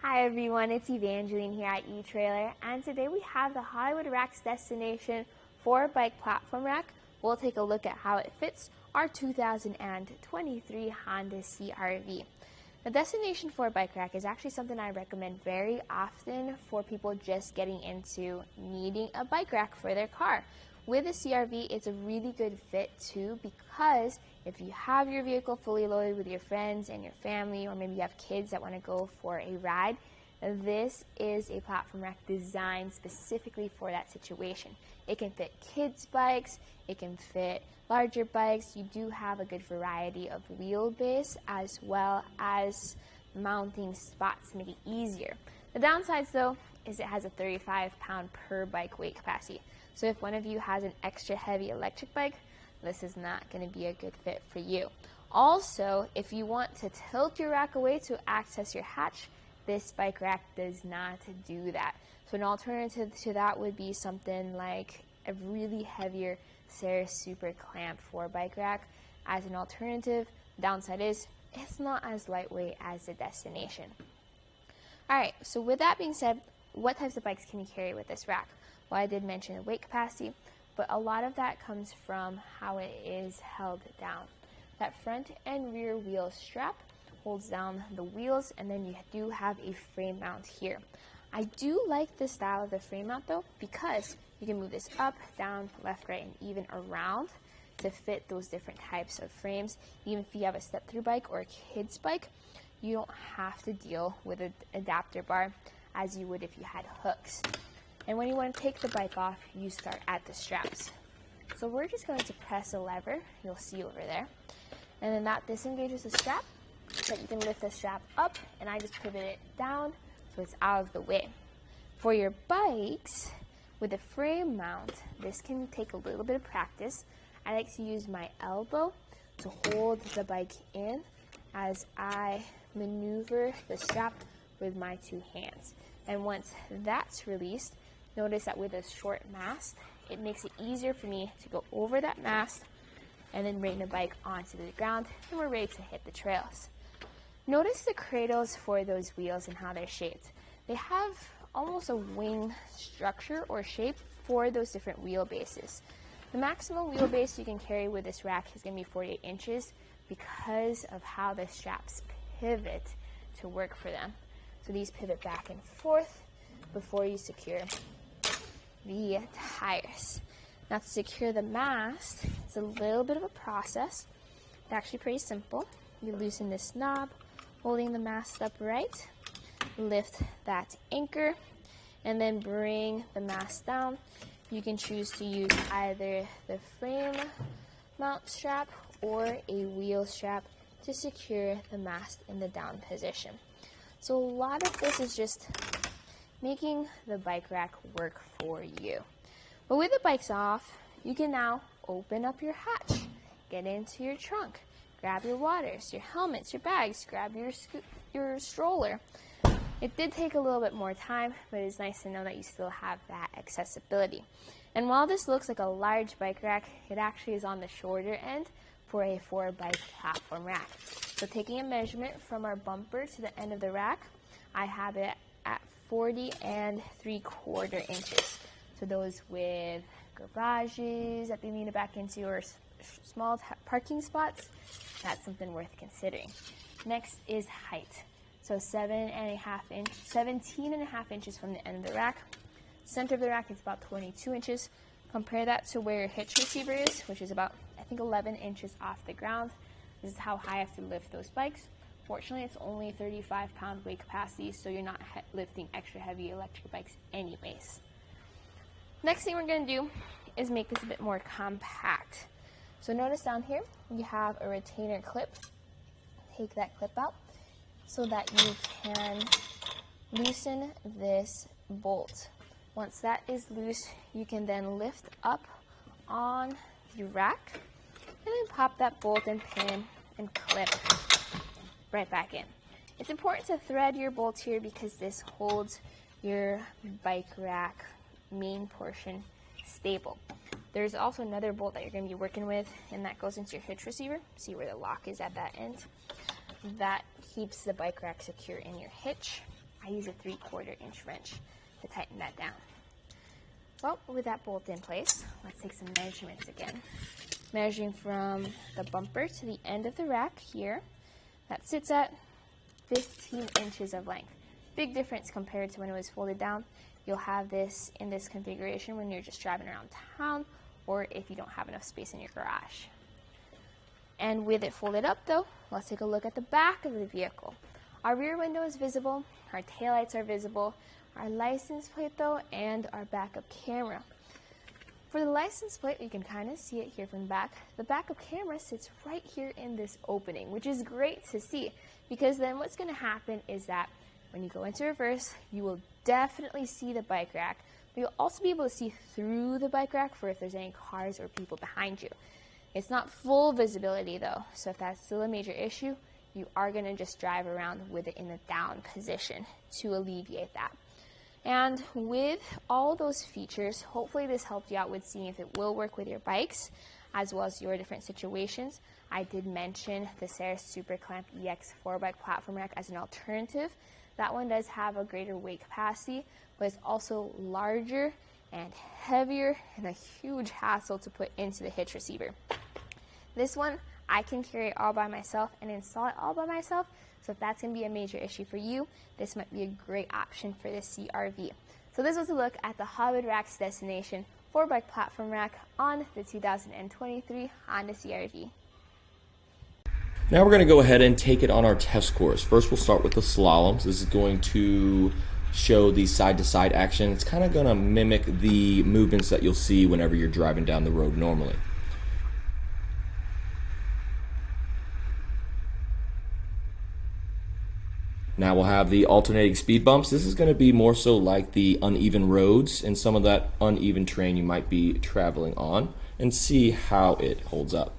Hi everyone, it's Evangeline here at etrailer, and today we have the Hollywood Rack's destination 4-bike platform rack. We'll take a look at how it fits our 2023 Honda CR-V. The destination 4-bike rack is actually something I recommend very often for people just getting into needing a bike rack for their car. With the CR-V, it's a really good fit too, because if you have your vehicle fully loaded with your friends and your family, or maybe you have kids that want to go for a ride, this is a platform rack designed specifically for that situation. It can fit kids' bikes, it can fit larger bikes. You do have a good variety of wheelbase as well as mounting spots to make it easier. The downsides though is it has a 35-pound per bike weight capacity. So if one of you has an extra heavy electric bike, this is not going to be a good fit for you. Also, if you want to tilt your rack away to access your hatch, this bike rack does not do that. So an alternative to that would be something like a really heavier Saris SuperClamp 4-bike rack. As an alternative, the downside is it's not as lightweight as the destination. Alright, so with that being said, what types of bikes can you carry with this rack? Well, I did mention the weight capacity, but a lot of that comes from how it is held down. That front and rear wheel strap holds down the wheels, and then you do have a frame mount here. I do like this style of the frame mount though, because you can move this up, down, left, right, and even around to fit those different types of frames. Even if you have a step-through bike or a kid's bike, you don't have to deal with an adapter bar as you would if you had hooks. And when you want to take the bike off, you start at the straps. So we're just going to press a lever, you'll see over there, and then that disengages the strap, so you can lift the strap up, and I just pivot it down so it's out of the way. For your bikes, with a frame mount, this can take a little bit of practice. I like to use my elbow to hold the bike in as I maneuver the strap with my two hands. And once that's released, notice that with a short mast, it makes it easier for me to go over that mast and then bring the bike onto the ground, and we're ready to hit the trails. Notice the cradles for those wheels and how they're shaped. They have almost a wing structure or shape for those different wheel bases. The maximum wheelbase you can carry with this rack is going to be 48 inches because of how the straps pivot to work for them. So these pivot back and forth before you secure the tires. Now to secure the mast, it's a little bit of a process. It's actually pretty simple. You loosen this knob, holding the mast upright, lift that anchor, and then bring the mast down. You can choose to use either the frame mount strap or a wheel strap to secure the mast in the down position. So a lot of this is just making the bike rack work for you. But with the bikes off, you can now open up your hatch, get into your trunk, grab your waters, your helmets, your bags, grab your stroller. It did take a little bit more time, but it's nice to know that you still have that accessibility. And while this looks like a large bike rack, it actually is on the shorter end for a 4-bike platform rack. So taking a measurement from our bumper to the end of the rack, I have it at 40 3/4 inches. So those with garages that they need to back into or small parking spots, that's something worth considering. Next is height. So 17.5 inches from the end of the rack. Center of the rack is about 22 inches. Compare that to where your hitch receiver is, which is about, I think, 11 inches off the ground. This is how high I have to lift those bikes. Fortunately, it's only 35-pound weight capacity, so you're not lifting extra heavy electric bikes anyways. Next thing we're going to do is make this a bit more compact. So notice down here, you have a retainer clip. Take that clip out so that you can loosen this bolt. Once that is loose, you can then lift up on the rack and then pop that bolt and pin and clip right back in. It's important to thread your bolts here because this holds your bike rack main portion stable. There's also another bolt that you're going to be working with, and that goes into your hitch receiver. See where the lock is at that end. That keeps the bike rack secure in your hitch. I use a 3/4 inch wrench to tighten that down. Well, with that bolt in place, let's take some measurements again. Measuring from the bumper to the end of the rack here, that sits at 15 inches of length. Big difference compared to when it was folded down. You'll have this in this configuration when you're just driving around town or if you don't have enough space in your garage. And with it folded up though, let's take a look at the back of the vehicle. Our rear window is visible, our taillights are visible, our license plate though, and our backup camera. For the license plate, you can kind of see it here from the back. The backup camera sits right here in this opening, which is great to see because then what's going to happen is that when you go into reverse, you will definitely see the bike rack, but you'll also be able to see through the bike rack for if there's any cars or people behind you. It's not full visibility though, so if that's still a major issue, you are going to just drive around with it in the down position to alleviate that. And with all those features, hopefully this helped you out with seeing if it will work with your bikes as well as your different situations. I did mention the Saris SuperClamp EX 4-bike platform rack as an alternative. That one does have a greater weight capacity, but it's also larger and heavier and a huge hassle to put into the hitch receiver. This one, I can carry it all by myself and install it all by myself. So if that's going to be a major issue for you, this might be a great option for this CRV. So this was a look at the Hollywood Rack's Destination 4-bike platform rack on the 2023 Honda CRV. Now we're going to go ahead and take it on our test course. First we'll start with the slaloms. This is going to show the side-to-side action. It's kind of going to mimic the movements that you'll see whenever you're driving down the road normally. Now we'll have the alternating speed bumps. This is going to be more so like the uneven roads and some of that uneven terrain you might be traveling on, and see how it holds up.